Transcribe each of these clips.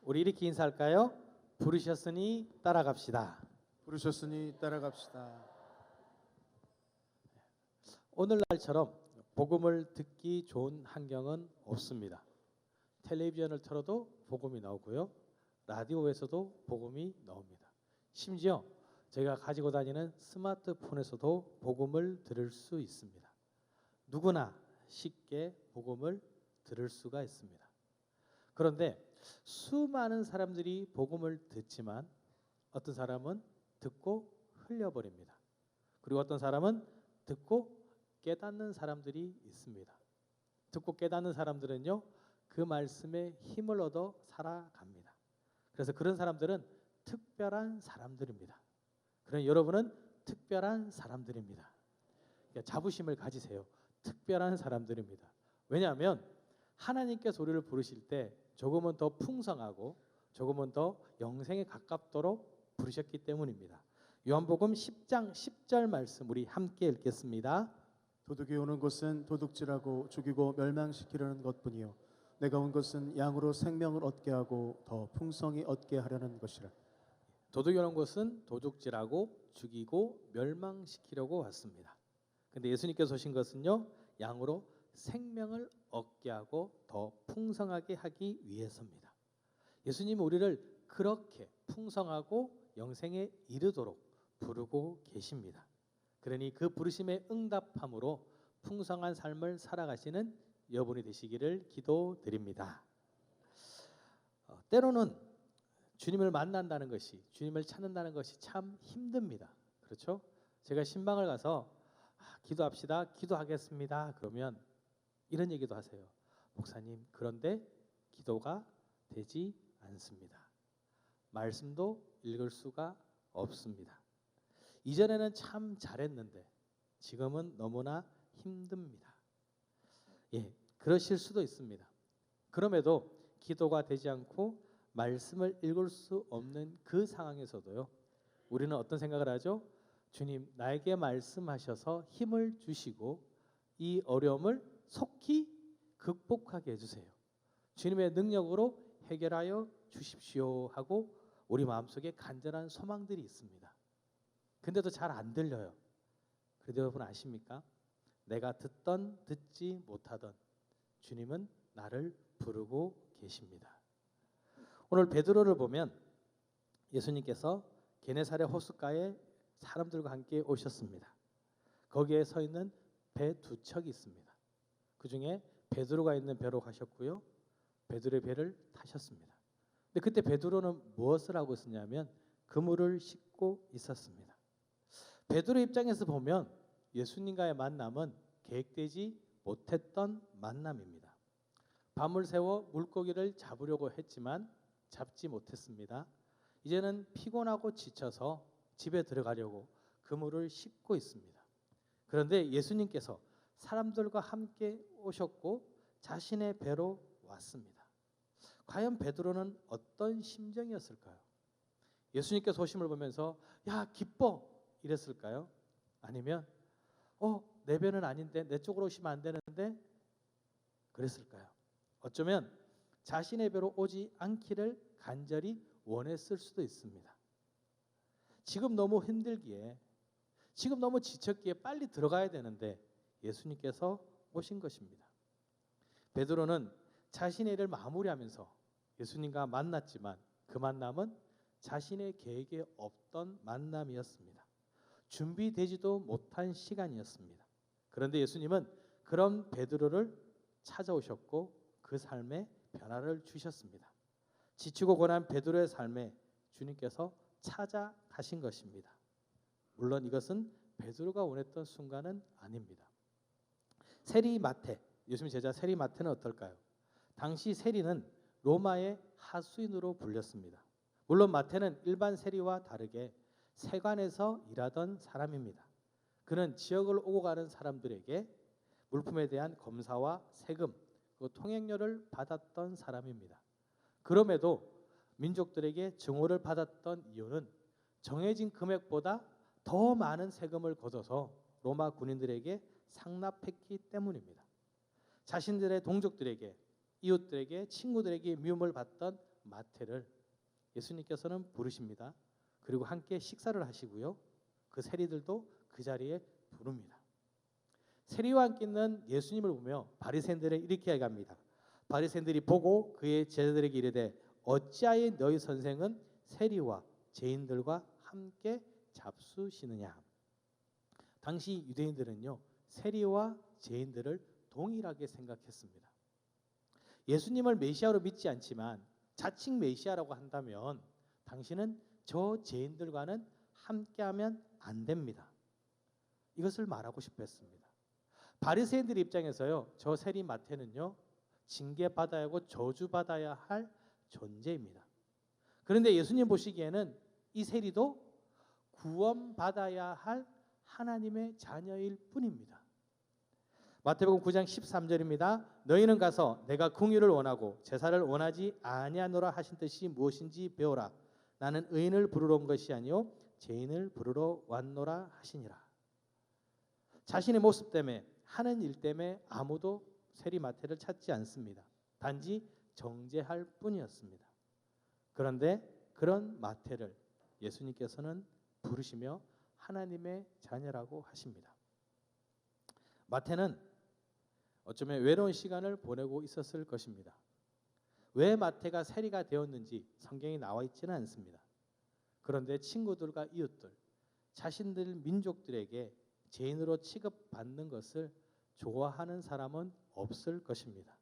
우리 이렇게 인사할까요? 부르셨으니 따라갑시다. 부르셨으니 따라갑시다. 오늘날처럼 복음을 듣기 좋은 환경은 없습니다. 텔레비전을 틀어도 복음이 나오고요. 라디오에서도 복음이 나옵니다. 심지어 제가 가지고 다니는 스마트폰에서도 복음을 들을 수 있습니다. 누구나 쉽게 복음을 들을 수가 있습니다. 그런데 수많은 사람들이 복음을 듣지만 어떤 사람은 듣고 흘려버립니다. 그리고 어떤 사람은 듣고 깨닫는 사람들이 있습니다. 듣고 깨닫는 사람들은요, 그 말씀에 힘을 얻어 살아갑니다. 그래서 그런 사람들은 특별한 사람들입니다. 그럼 여러분은 특별한 사람들입니다. 그러니까 자부심을 가지세요. 특별한 사람들입니다. 왜냐하면 하나님께서 우리를 부르실 때 조금은 더 풍성하고 조금은 더 영생에 가깝도록 부르셨기 때문입니다. 요한복음 10장 10절 말씀 우리 함께 읽겠습니다. 도둑이 오는 것은 도둑질하고 죽이고 멸망시키려는 것뿐이요 내가 온 것은 양으로 생명을 얻게 하고 더 풍성히 얻게 하려는 것이라. 도둑이 오는 것은 도둑질하고 죽이고 멸망시키려고 왔습니다. 근데 예수님께서 오신 것은요, 양으로 생명을 얻게 하고 더 풍성하게 하기 위해서입니다. 예수님은 우리를 그렇게 풍성하고 영생에 이르도록 부르고 계십니다. 그러니 그 부르심에 응답함으로 풍성한 삶을 살아가시는 여러분이 되시기를 기도드립니다. 때로는 주님을 만난다는 것이, 주님을 찾는다는 것이 참 힘듭니다. 그렇죠? 제가 신방을 가서 기도합시다, 기도하겠습니다. 그러면 이런 얘기도 하세요. 목사님, 그런데 기도가 되지 않습니다. 말씀도 읽을 수가 없습니다. 이전에는 참 잘했는데 지금은 너무나 힘듭니다. 예, 그러실 수도 있습니다. 그럼에도 기도가 되지 않고 말씀을 읽을 수 없는 그 상황에서도요, 우리는 어떤 생각을 하죠? 주님, 나에게 말씀하셔서 힘을 주시고 이 어려움을 속히 극복하게 해주세요. 주님의 능력으로 해결하여 주십시오 하고 우리 마음속에 간절한 소망들이 있습니다. 근데도 잘 안 들려요. 그래도 여러분 아십니까? 내가 듣던 듣지 못하던 주님은 나를 부르고 계십니다. 오늘 베드로를 보면 예수님께서 게네사렛 호숫가에 사람들과 함께 오셨습니다. 거기에 서 있는 배 두 척이 있습니다. 그 중에 베드로가 있는 배로 가셨고요, 베드로의 배를 타셨습니다. 근데 그때 베드로는 무엇을 하고 있었냐면 그물을 싣고 있었습니다. 베드로 입장에서 보면 예수님과의 만남은 계획되지 못했던 만남입니다. 밤을 새워 물고기를 잡으려고 했지만 잡지 못했습니다. 이제는 피곤하고 지쳐서 집에 들어가려고 그물을 싣고 있습니다. 그런데 예수님께서 사람들과 함께 오셨고 자신의 배로 왔습니다. 과연 베드로는 어떤 심정이었을까요? 예수님께서 오심을 보면서 야 기뻐 이랬을까요? 아니면 내 배는 아닌데 내 쪽으로 오시면 안 되는데 그랬을까요? 어쩌면 자신의 배로 오지 않기를 간절히 원했을 수도 있습니다. 지금 너무 힘들기에, 지금 너무 지쳤기에 빨리 들어가야 되는데 예수님께서 오신 것입니다. 베드로는 자신의 일을 마무리하면서 예수님과 만났지만 그 만남은 자신의 계획에 없던 만남이었습니다. 준비되지도 못한 시간이었습니다. 그런데 예수님은 그런 베드로를 찾아오셨고 그 삶에 변화를 주셨습니다. 지치고 고난 베드로의 삶에 주님께서 찾아가신 것입니다. 물론 이것은 베드로가 원했던 순간은 아닙니다. 세리마테, 예수님 제자 세리마테는 어떨까요? 당시 세리는 로마의 하수인으로 불렸습니다. 물론 마테는 일반 세리와 다르게 세관에서 일하던 사람입니다. 그는 지역을 오고 가는 사람들에게 물품에 대한 검사와 세금, 그리고 통행료를 받았던 사람입니다. 그럼에도 민족들에게 증오를 받았던 이유는 정해진 금액보다 더 많은 세금을 걷어서 로마 군인들에게 상납했기 때문입니다. 자신들의 동족들에게, 이웃들에게, 친구들에게 미움을 받던 마태를 예수님께서는 부르십니다. 그리고 함께 식사를 하시고요. 그 세리들도 그 자리에 부릅니다. 세리와 함께 있는 예수님을 보며 바리새인들은 이렇게 얘기합니다. 바리새인들이 보고 그의 제자들에게 이르되 어찌하여 너희 선생은 세리와 죄인들과 함께 잡수시느냐. 당시 유대인들은요, 세리와 죄인들을 동일하게 생각했습니다. 예수님을 메시아로 믿지 않지만 자칭 메시아라고 한다면 당신은 저 죄인들과는 함께하면 안 됩니다. 이것을 말하고 싶어 했습니다. 바리새인들 입장에서요, 저 세리 마태는요, 징계받아야 하고 저주받아야 할 존재입니다. 그런데 예수님 보시기에는 이 세리도 구원받아야 할 하나님의 자녀일 뿐입니다. 마태복음 9장 13절입니다. 너희는 가서 내가 긍휼을 원하고 제사를 원하지 아니하노라 하신 뜻이 무엇인지 배우라. 나는 의인을 부르러 온 것이 아니요 죄인을 부르러 왔노라 하시니라. 자신의 모습 때문에 하는 일 때문에 아무도 세리 마태를 찾지 않습니다. 단지 정죄할 뿐이었습니다. 그런데 그런 마태를 예수님께서는 부르시며 하나님의 자녀라고 하십니다. 마태는 어쩌면 외로운 시간을 보내고 있었을 것입니다. 왜 마태가 세리가 되었는지 성경에 나와 있지는 않습니다. 그런데 친구들과 이웃들, 자신들 민족들에게 죄인으로 취급받는 것을 좋아하는 사람은 없을 것입니다.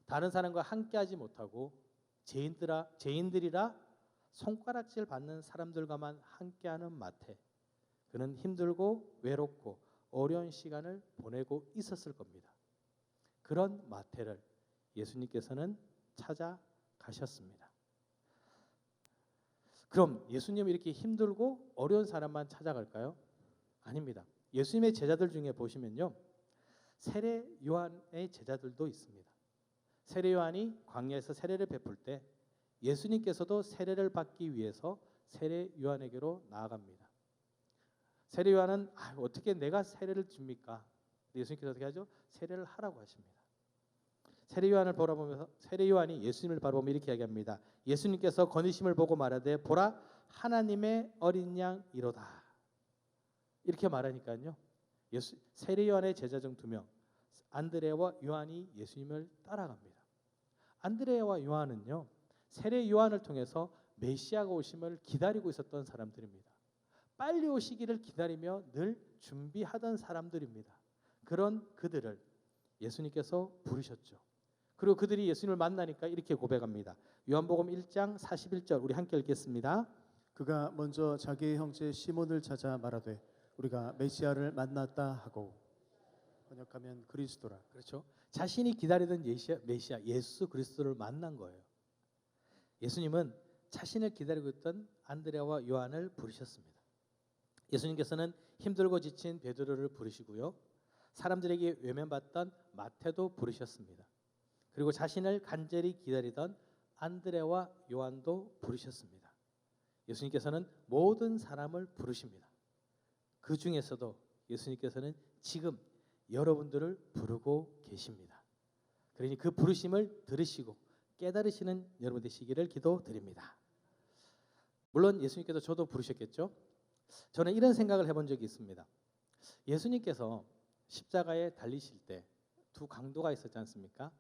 다른 사람과 함께하지 못하고 죄인들이라 손가락질 받는 사람들과만 함께하는 마태, 그는 힘들고 외롭고 어려운 시간을 보내고 있었을 겁니다. 그런 마태를 예수님께서는 찾아가셨습니다. 그럼 예수님이 이렇게 힘들고 어려운 사람만 찾아갈까요? 아닙니다. 예수님의 제자들 중에 보시면요, 세례 요한의 제자들도 있습니다. 세례 요한이 광야에서 세례를 베풀 때 예수님께서도 세례를 받기 위해서 세례 요한에게로 나아갑니다. 세례 요한은 어떻게 내가 세례를 줍니까? 예수님께서 어떻게 하죠? 세례를 하라고 하십니다. 세례 요한을 바라보면서 세례 요한이 예수님을 바라보며 이렇게 이야기합니다. 예수님께서 거니심을 보고 말하되 보라 하나님의 어린 양이로다. 이렇게 말하니까요. 세례 요한의 제자 중 2명 안드레와 요한이 예수님을 따라갑니다. 안드레와 요한은요, 세례 요한을 통해서 메시아가 오심을 기다리고 있었던 사람들입니다. 빨리 오시기를 기다리며 늘 준비하던 사람들입니다. 그런 그들을 예수님께서 부르셨죠. 그리고 그들이 예수님을 만나니까 이렇게 고백합니다. 요한복음 1장 41절 우리 함께 읽겠습니다. 그가 먼저 자기의 형제 시몬을 찾아 말하되 우리가 메시아를 만났다 하고, 번역하면 그리스도라. 그렇죠. 자신이 기다리던 메시아 예수 그리스도를 만난 거예요. 예수님은 자신을 기다리고 있던 안드레와 요한을 부르셨습니다. 예수님께서는 힘들고 지친 베드로를 부르시고요, 사람들에게 외면받던 마태도 부르셨습니다. 그리고 자신을 간절히 기다리던 안드레와 요한도 부르셨습니다. 예수님께서는 모든 사람을 부르십니다. 그 중에서도 예수님께서는 지금 여러분들을 부르고 계십니다. 그러니 그 부르심을 들으시고 깨달으시는 여러분 되시기를 기도드립니다. 물론 예수님께서 저도 부르셨겠죠. 저는 이런 생각을 해본 적이 있습니다. 예수님께서 십자가에 달리실 때 2 강도가 있었지 않습니까?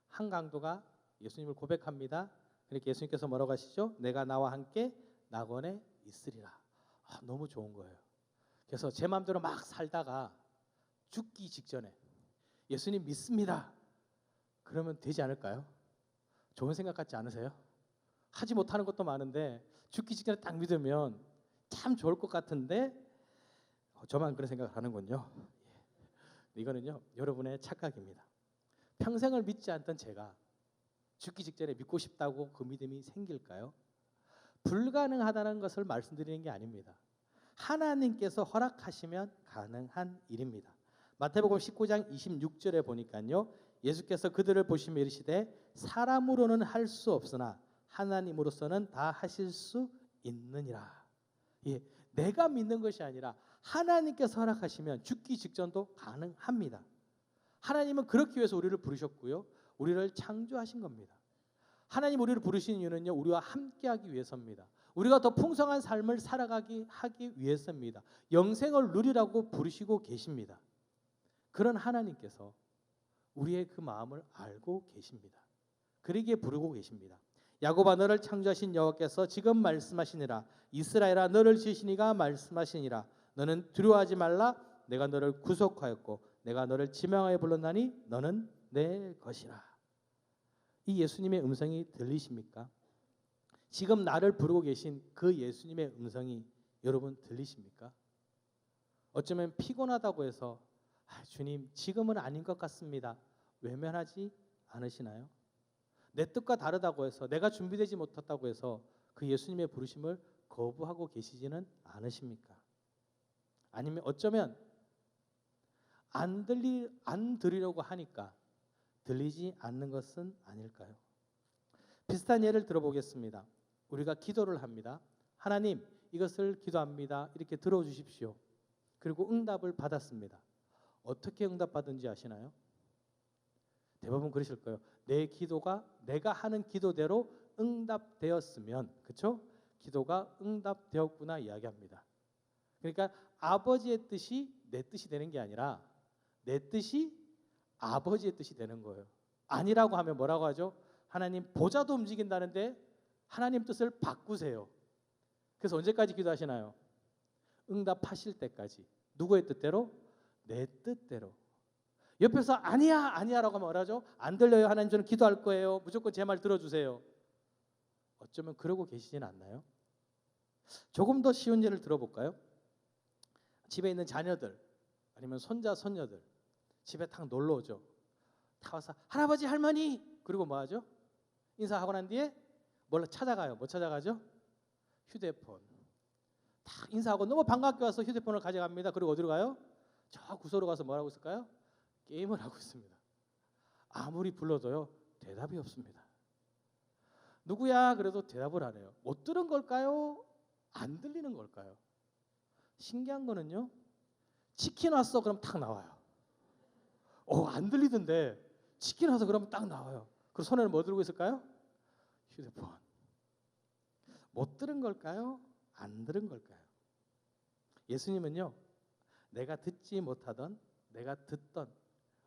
한 강도가 예수님을 고백합니다. 그러니까 예수님께서 뭐라고 하시죠? 내가 나와 함께 낙원에 있으리라. 너무 좋은 거예요. 그래서 제 마음대로 막 살다가 죽기 직전에 예수님 믿습니다. 그러면 되지 않을까요? 좋은 생각 같지 않으세요? 하지 못하는 것도 많은데 죽기 직전에 딱 믿으면 참 좋을 것 같은데 저만 그런 생각을 하는군요. 이거는요, 여러분의 착각입니다. 평생을 믿지 않던 제가 죽기 직전에 믿고 싶다고 그 믿음이 생길까요? 불가능하다는 것을 말씀드리는 게 아닙니다. 하나님께서 허락하시면 가능한 일입니다. 마태복음 19장 26절에 보니까요, 예수께서 그들을 보시며 이르시되 사람으로는 할 수 없으나 하나님으로서는 다 하실 수 있느니라. 내가 믿는 것이 아니라 하나님께서 허락하시면 죽기 직전도 가능합니다. 하나님은 그렇기 위해서 우리를 부르셨고요, 우리를 창조하신 겁니다. 하나님 우리를 부르신 이유는요, 우리와 함께하기 위해서입니다. 우리가 더 풍성한 삶을 하기 위해서입니다. 영생을 누리라고 부르시고 계십니다. 그런 하나님께서 우리의 그 마음을 알고 계십니다. 그러기에 부르고 계십니다. 야곱아 너를 창조하신 여호와께서 지금 말씀하시니라. 이스라엘아 너를 지으시니가 말씀하시니라. 너는 두려워하지 말라. 내가 너를 구속하였고 내가 너를 지명하여 불렀나니 너는 내 것이라. 이 예수님의 음성이 들리십니까? 지금 나를 부르고 계신 그 예수님의 음성이 여러분 들리십니까? 어쩌면 피곤하다고 해서 주님 지금은 아닌 것 같습니다. 외면하지 않으시나요? 내 뜻과 다르다고 해서 내가 준비되지 못했다고 해서 그 예수님의 부르심을 거부하고 계시지는 않으십니까? 아니면 어쩌면 안 들으려고 하니까 들리지 않는 것은 아닐까요? 비슷한 예를 들어보겠습니다. 우리가 기도를 합니다. 하나님 이것을 기도합니다. 이렇게 들어주십시오. 그리고 응답을 받았습니다. 어떻게 응답받은지 아시나요? 대부분 그러실 거예요. 내 기도가 내가 하는 기도대로 응답되었으면, 그렇죠? 기도가 응답되었구나 이야기합니다. 그러니까 아버지의 뜻이 내 뜻이 되는 게 아니라 내 뜻이 아버지의 뜻이 되는 거예요. 아니라고 하면 뭐라고 하죠? 하나님 보좌도 움직인다는데 하나님 뜻을 바꾸세요. 그래서 언제까지 기도하시나요? 응답하실 때까지. 누구의 뜻대로? 내 뜻대로. 옆에서 아니야 아니야라고 하면 뭐라죠? 안 들려요. 하나님 저는 기도할 거예요. 무조건 제 말 들어주세요. 어쩌면 그러고 계시진 않나요? 조금 더 쉬운 예를 들어볼까요? 집에 있는 자녀들 아니면 손자 손녀들 집에 탁 놀러 오죠. 다 와서 할아버지 할머니 그리고 뭐 하죠? 인사하고 난 뒤에 뭘 찾아가요? 뭐 찾아가죠? 휴대폰. 다 인사하고 너무 반갑게 와서 휴대폰을 가져갑니다. 그리고 어디로 가요? 저 구석으로 가서 뭘 하고 있을까요? 게임을 하고 있습니다. 아무리 불러도요 대답이 없습니다. 누구야? 그래도 대답을 안 해요. 못 들은 걸까요? 안 들리는 걸까요? 신기한 거는요, 치킨 왔어 그럼 탁 나와요. 안 들리던데 치킨 와서 그러면 딱 나와요. 그리고 손에는 뭐 들고 있을까요? 휴대폰. 못 들은 걸까요? 안 들은 걸까요? 예수님은요, 내가 듣지 못하던 내가 듣던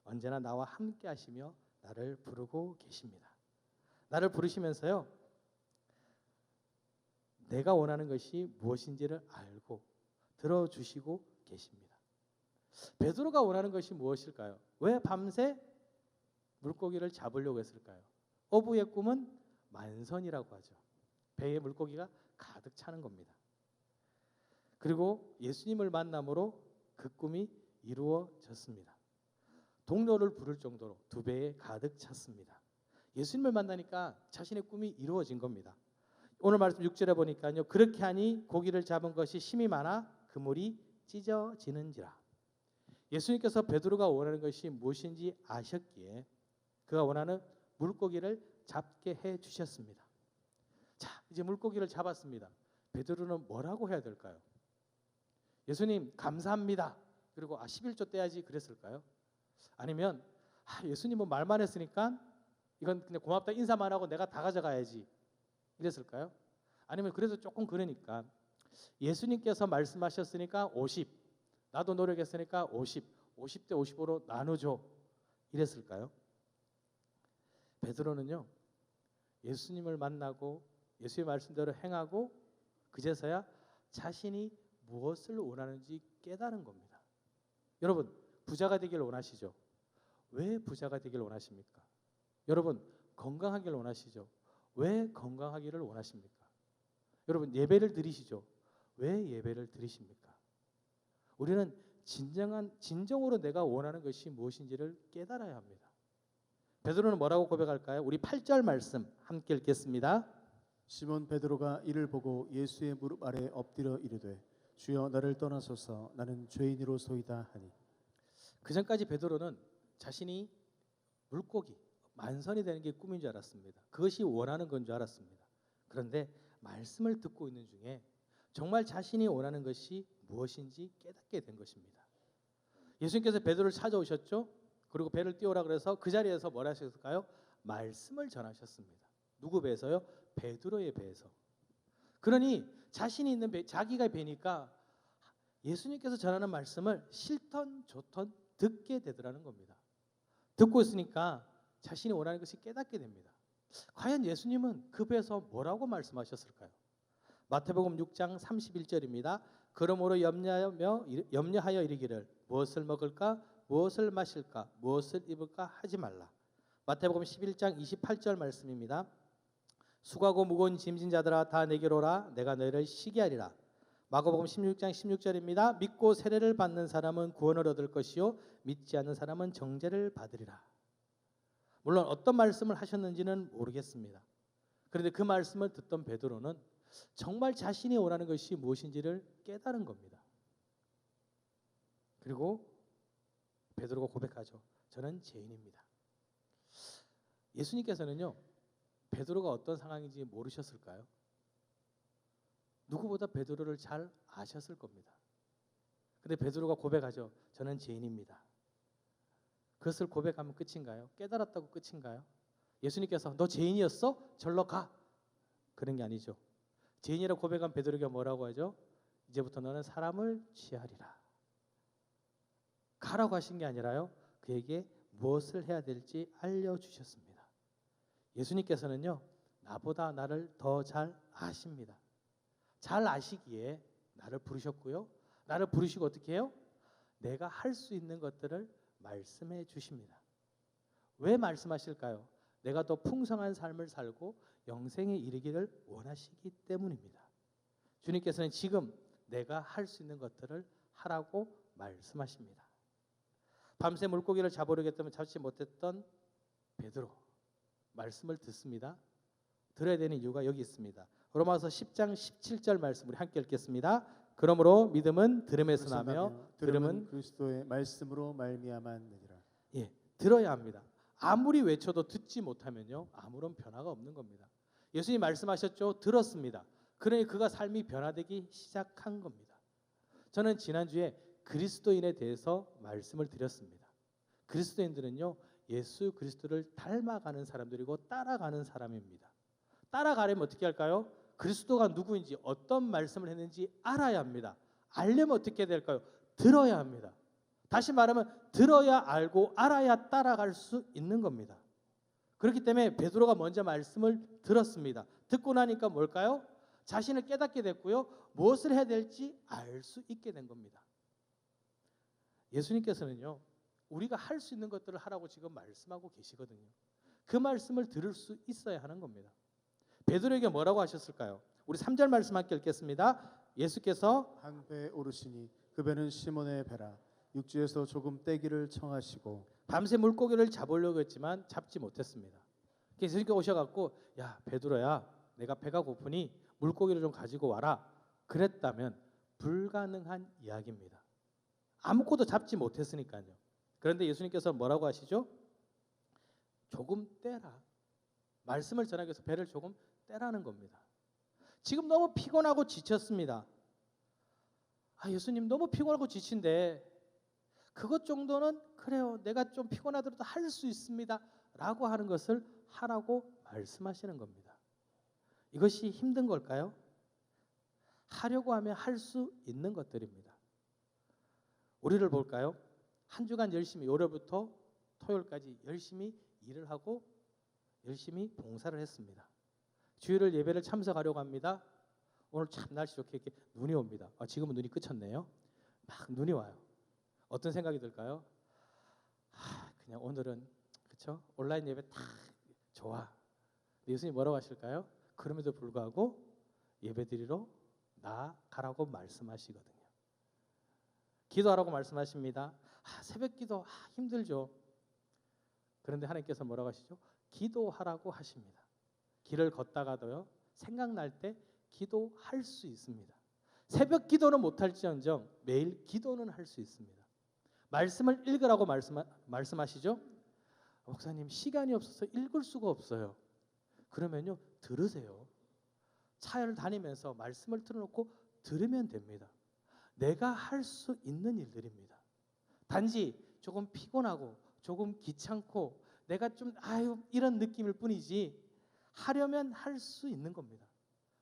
언제나 나와 함께 하시며 나를 부르고 계십니다. 나를 부르시면서요, 내가 원하는 것이 무엇인지를 알고 들어주시고 계십니다. 베드로가 원하는 것이 무엇일까요? 왜 밤새 물고기를 잡으려고 했을까요? 어부의 꿈은 만선이라고 하죠. 배에 물고기가 가득 차는 겁니다. 그리고 예수님을 만남으로 그 꿈이 이루어졌습니다. 동료를 부를 정도로 두 배에 가득 찼습니다. 예수님을 만나니까 자신의 꿈이 이루어진 겁니다. 오늘 말씀 6절에 보니까요, 그렇게 하니 고기를 잡은 것이 심이 많아 그물이 찢어지는지라. 예수님께서 베드로가 원하는 것이 무엇인지 아셨기에 그가 원하는 물고기를 잡게 해 주셨습니다. 자, 이제 물고기를 잡았습니다. 베드로는 뭐라고 해야 될까요? 예수님 감사합니다. 그리고 11조 떼야지 그랬을까요? 아니면 예수님은 말만 했으니까 이건 그냥 고맙다 인사만 하고 내가 다 가져가야지 이랬을까요? 아니면 그래도 조금 그러니까 예수님께서 말씀하셨으니까 50, 나도 노력했으니까 50, 50대 50으로 나누죠 이랬을까요? 베드로는요, 예수님을 만나고 예수의 말씀대로 행하고 그제서야 자신이 무엇을 원하는지 깨달은 겁니다. 여러분 부자가 되길 원하시죠? 왜 부자가 되길 원하십니까? 여러분 건강하길 원하시죠? 왜 건강하기를 원하십니까? 여러분 예배를 드리시죠? 왜 예배를 드리십니까? 우리는 진정으로 내가 원하는 것이 무엇인지를 깨달아야 합니다. 베드로는 뭐라고 고백할까요? 우리 8절 말씀 함께 읽겠습니다. 시몬 베드로가 이를 보고 예수의 무릎 아래 엎드려 이르되 주여 나를 떠나소서 나는 죄인이로소이다 하니. 그 전까지 베드로는 자신이 물고기 만선이 되는 게 꿈인 줄 알았습니다. 그것이 원하는 건 줄 알았습니다. 그런데 말씀을 듣고 있는 중에 정말 자신이 원하는 것이 무엇인지 깨닫게 된 것입니다. 예수님께서 베드로를 찾아오셨죠. 그리고 배를 띄우라 그래서 그 자리에서 뭘 하셨을까요? 말씀을 전하셨습니다. 누구 배에서요? 베드로의 배에서. 그러니 자신이 있는 배, 자기가 배니까 예수님께서 전하는 말씀을 싫던 좋던 듣게 되더라는 겁니다. 듣고 있으니까 자신이 원하는 것이 깨닫게 됩니다. 과연 예수님은 그 배에서 뭐라고 말씀하셨을까요? 마태복음 6장 31절입니다. 그러므로 염려하여 이르기를 무엇을 먹을까 무엇을 마실까 무엇을 입을까 하지 말라. 마태복음 11장 28절 말씀입니다. 수고하고 무거운 짐진 자들아 다 내게로 오라 내가 너희를 쉬게 하리라. 마가복음 16장 16절입니다. 믿고 세례를 받는 사람은 구원을 얻을 것이요 믿지 않는 사람은 정죄를 받으리라. 물론 어떤 말씀을 하셨는지는 모르겠습니다. 그런데 그 말씀을 듣던 베드로는 정말 자신이 원하는 것이 무엇인지를 깨달은 겁니다. 그리고 베드로가 고백하죠. 저는 죄인입니다. 예수님께서는요. 베드로가 어떤 상황인지 모르셨을까요? 누구보다 베드로를 잘 아셨을 겁니다. 근데 베드로가 고백하죠. 저는 죄인입니다. 그것을 고백하면 끝인가요? 깨달았다고 끝인가요? 예수님께서 너 죄인이었어? 절로 가. 그런 게 아니죠. 죄인이라고 고백한 베드로가 뭐라고 하죠? 이제부터 너는 사람을 취하리라. 가라고 하신 게 아니라요. 그에게 무엇을 해야 될지 알려주셨습니다. 예수님께서는요. 나보다 나를 더 잘 아십니다. 잘 아시기에 나를 부르셨고요. 나를 부르시고 어떻게 해요? 내가 할 수 있는 것들을 말씀해 주십니다. 왜 말씀하실까요? 내가 더 풍성한 삶을 살고 영생에 이르기를 원하시기 때문입니다. 주님께서는 지금 내가 할 수 있는 것들을 하라고 말씀하십니다. 밤새 물고기를 잡으려고 잡지 못했던 베드로 말씀을 듣습니다. 들어야 되는 이유가 여기 있습니다. 로마서 10장 17절 말씀 우리 함께 읽겠습니다. 그러므로 믿음은 들음에서 나며 들음은 그리스도의 말씀으로 말미암았느니라. 예, 들어야 합니다. 아무리 외쳐도 듣지 못하면요 아무런 변화가 없는 겁니다. 예수님 말씀하셨죠. 들었습니다. 그러니 그가 삶이 변화되기 시작한 겁니다. 저는 지난주에 그리스도인에 대해서 말씀을 드렸습니다. 그리스도인들은요 예수 그리스도를 닮아가는 사람들이고 따라가는 사람입니다. 따라가려면 어떻게 할까요? 그리스도가 누구인지 어떤 말씀을 했는지 알아야 합니다. 알려면 어떻게 될까요? 들어야 합니다. 다시 말하면 들어야 알고 알아야 따라갈 수 있는 겁니다. 그렇기 때문에 베드로가 먼저 말씀을 들었습니다. 듣고 나니까 뭘까요? 자신을 깨닫게 됐고요. 무엇을 해야 될지 알 수 있게 된 겁니다. 예수님께서는요. 우리가 할 수 있는 것들을 하라고 지금 말씀하고 계시거든요. 그 말씀을 들을 수 있어야 하는 겁니다. 베드로에게 뭐라고 하셨을까요? 우리 3절 말씀 함께 읽겠습니다. 예수께서 한 배에 오르시니 그 배는 시몬의 배라. 육지에서 조금 떼기를 청하시고 밤새 물고기를 잡으려고 했지만 잡지 못했습니다. 그래서 예수님께 오셔갖고 야 베드로야 내가 배가 고프니 물고기를 좀 가지고 와라. 그랬다면 불가능한 이야기입니다. 아무것도 잡지 못했으니까요. 그런데 예수님께서 뭐라고 하시죠? 조금 떼라. 말씀을 전하기 위해서 배를 조금 떼라는 겁니다. 지금 너무 피곤하고 지쳤습니다. 예수님 너무 피곤하고 지친데 그것 정도는 그래요. 내가 좀 피곤하더라도 할 수 있습니다. 라고 하는 것을 하라고 말씀하시는 겁니다. 이것이 힘든 걸까요? 하려고 하면 할 수 있는 것들입니다. 우리를 볼까요? 한 주간 열심히 월요일부터 토요일까지 열심히 일을 하고 열심히 봉사를 했습니다. 주일을 예배를 참석하려고 합니다. 오늘 참 날씨 좋게 이렇게 눈이 옵니다. 지금은 눈이 그쳤네요. 막 눈이 와요. 어떤 생각이 들까요? 그냥 오늘은 그렇죠? 온라인 예배 다 좋아. 예수님 뭐라고 하실까요? 그럼에도 불구하고 예배드리러 나가라고 말씀하시거든요. 기도하라고 말씀하십니다. 새벽 기도 힘들죠. 그런데 하나님께서 뭐라고 하시죠? 기도하라고 하십니다. 길을 걷다가도요. 생각날 때 기도할 수 있습니다. 새벽 기도는 못할지언정 매일 기도는 할 수 있습니다. 말씀을 읽으라고 말씀하시죠? 목사님 시간이 없어서 읽을 수가 없어요. 그러면요 들으세요. 차를 다니면서 말씀을 틀어놓고 들으면 됩니다. 내가 할 수 있는 일들입니다. 단지 조금 피곤하고 조금 귀찮고 내가 좀 이런 느낌일 뿐이지 하려면 할 수 있는 겁니다.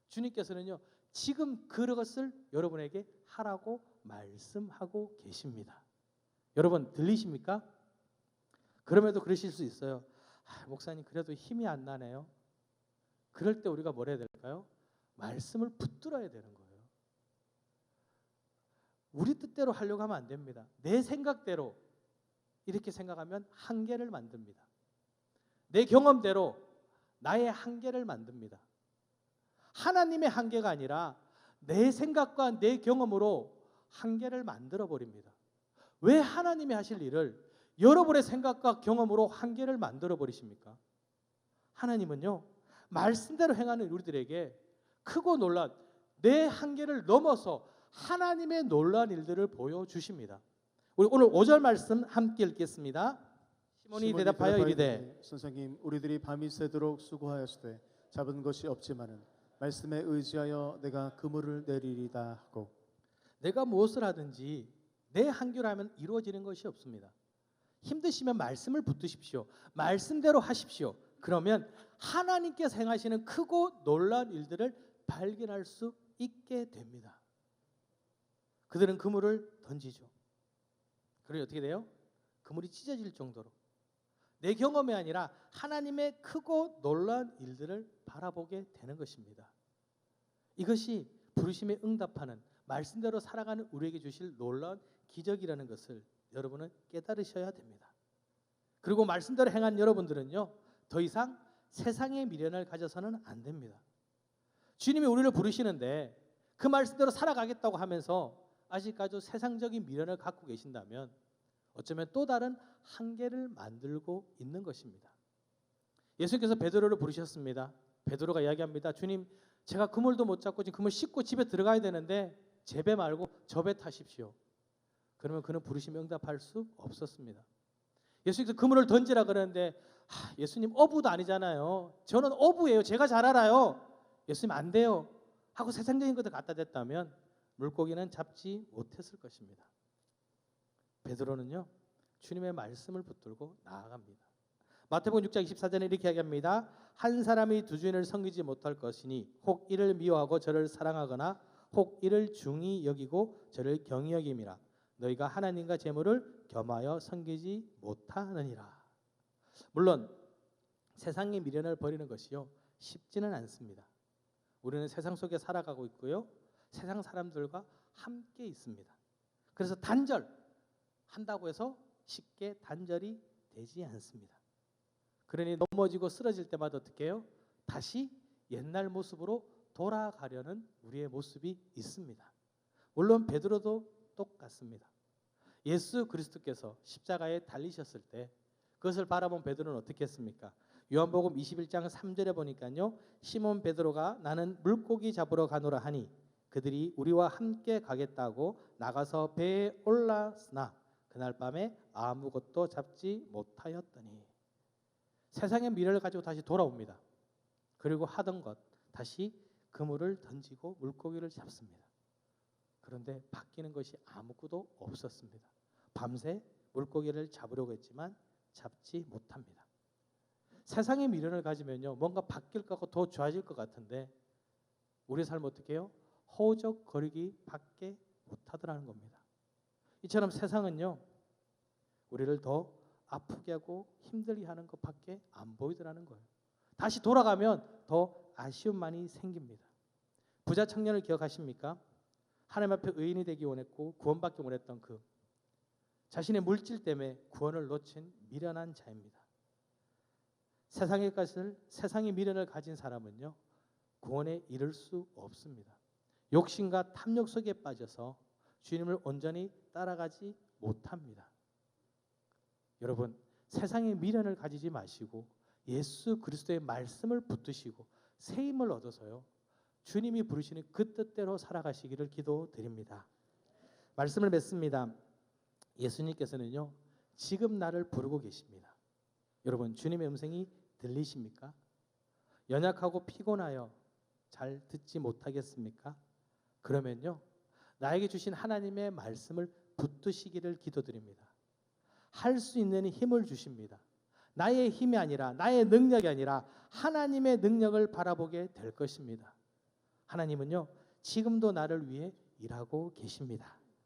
주님께서는요, 지금 그것을 여러분에게 하라고 말씀하고 계십니다. 여러분 들리십니까? 그럼에도 그러실 수 있어요. 목사님 그래도 힘이 안 나네요. 그럴 때 우리가 뭘 해야 될까요? 말씀을 붙들어야 되는 거예요. 우리 뜻대로 하려고 하면 안 됩니다. 내 생각대로 이렇게 생각하면 한계를 만듭니다. 내 경험대로 나의 한계를 만듭니다. 하나님의 한계가 아니라 내 생각과 내 경험으로 한계를 만들어 버립니다. 왜 하나님이 하실 일을 여러분의 생각과 경험으로 한계를 만들어 버리십니까? 하나님은요, 말씀대로 행하는 우리들에게 크고 놀란 내 한계를 넘어서 하나님의 놀라운 일들을 보여주십니다. 우리 오늘 5절 말씀 함께 읽겠습니다. 시몬이 대답하여 이르되 선생님, 우리들이 밤이 새도록 수고하였으되 잡은 것이 없지만은 말씀에 의지하여 내가 그물을 내리리다 하고. 내가 무엇을 하든지 내 한계로 하면 이루어지는 것이 없습니다. 힘드시면 말씀을 붙드십시오. 말씀대로 하십시오. 그러면 하나님께서 행하시는 크고 놀라운 일들을 발견할 수 있게 됩니다. 그들은 그물을 던지죠. 그러니 어떻게 돼요? 그물이 찢어질 정도로 내 경험이 아니라 하나님의 크고 놀라운 일들을 바라보게 되는 것입니다. 이것이 부르심에 응답하는 말씀대로 살아가는 우리에게 주실 놀라운 기적이라는 것을 여러분은 깨달으셔야 됩니다. 그리고 말씀대로 행한 여러분들은요, 더 이상 세상의 미련을 가져서는 안 됩니다. 주님이 우리를 부르시는데 그 말씀대로 살아가겠다고 하면서 아직까지 세상적인 미련을 갖고 계신다면 어쩌면 또 다른 한계를 만들고 있는 것입니다. 예수님께서 베드로를 부르셨습니다. 베드로가 이야기합니다. 주님, 제가 그물도 못 잡고 지금 그물 씻고 집에 들어가야 되는데 제 배 말고 저 배 타십시오. 그러면 그는 부르심에 응답할 수 없었습니다. 예수님께서 그물을 던지라 그러는데 예수님 어부도 아니잖아요. 저는 어부예요. 제가 잘 알아요. 예수님 안 돼요 하고 세상적인 것을 갖다 댔다면 물고기는 잡지 못했을 것입니다. 베드로는요, 주님의 말씀을 붙들고 나아갑니다. 마태복음 6장 24절에 이렇게 이야기합니다. 한 사람이 두 주인을 섬기지 못할 것이니 혹 이를 미워하고 저를 사랑하거나 혹 이를 중히 여기고 저를 경히 여김이라. 너희가 하나님과 재물을 겸하여 섬기지 못하느니라. 물론 세상의 미련을 버리는 것이요 쉽지는 않습니다. 우리는 세상 속에 살아가고 있고요, 세상 사람들과 함께 있습니다. 그래서 단절한다고 해서 쉽게 단절이 되지 않습니다. 그러니 넘어지고 쓰러질 때마다 어떻게 해요? 다시 옛날 모습으로 돌아가려는 우리의 모습이 있습니다. 물론 베드로도 똑같습니다. 예수 그리스도께서 십자가에 달리셨을 때 그것을 바라본 베드로는 어떻게 했습니까? 요한복음 21장 3절에 보니까요, 시몬 베드로가 나는 물고기 잡으러 가노라 하니 그들이 우리와 함께 가겠다고 나가서 배에 올랐으나 그날 밤에 아무것도 잡지 못하였더니. 세상의 미래를 가지고 다시 돌아옵니다. 그리고 하던 것 다시 그물을 던지고 물고기를 잡습니다. 그런데 바뀌는 것이 아무것도 없었습니다. 밤새 물고기를 잡으려고 했지만 잡지 못합니다. 세상의 미련을 가지면요, 뭔가 바뀔 것 같고 더 좋아질 것 같은데 우리 삶 어떻게 해요? 허우적거리기 밖에 못하더라는 겁니다. 이처럼 세상은요, 우리를 더 아프게 하고 힘들게 하는 것밖에 안 보이더라는 거예요. 다시 돌아가면 더 아쉬움만이 생깁니다. 부자 청년을 기억하십니까? 하나님 앞에 의인이 되기 원했고 구원받기 원했던 그 자신의 물질 때문에 구원을 놓친 미련한 자입니다. 세상의 것을, 세상의 미련을 가진 사람은요, 구원에 이를 수 없습니다. 욕심과 탐욕 속에 빠져서 주님을 온전히 따라가지 못합니다. 여러분, 세상의 미련을 가지지 마시고 예수 그리스도의 말씀을 붙드시고 새 힘을 얻어서요, 주님이 부르시는 그 뜻대로 살아가시기를 기도드립니다. 말씀을 맺습니다. 예수님께서는요, 지금 나를 부르고 계십니다. 여러분, 주님의 음성이 들리십니까? 연약하고 피곤하여 잘 듣지 못하겠습니까? 그러면요, 나에게 주신 하나님의 말씀을 붙드시기를 기도드립니다. 할 수 있는 힘을 주십니다. 나의 힘이 아니라 나의 능력이 아니라 하나님의 능력을 바라보게 될 것입니다. 하나님은요, 지금도 나를 위해 일하고 계십니다.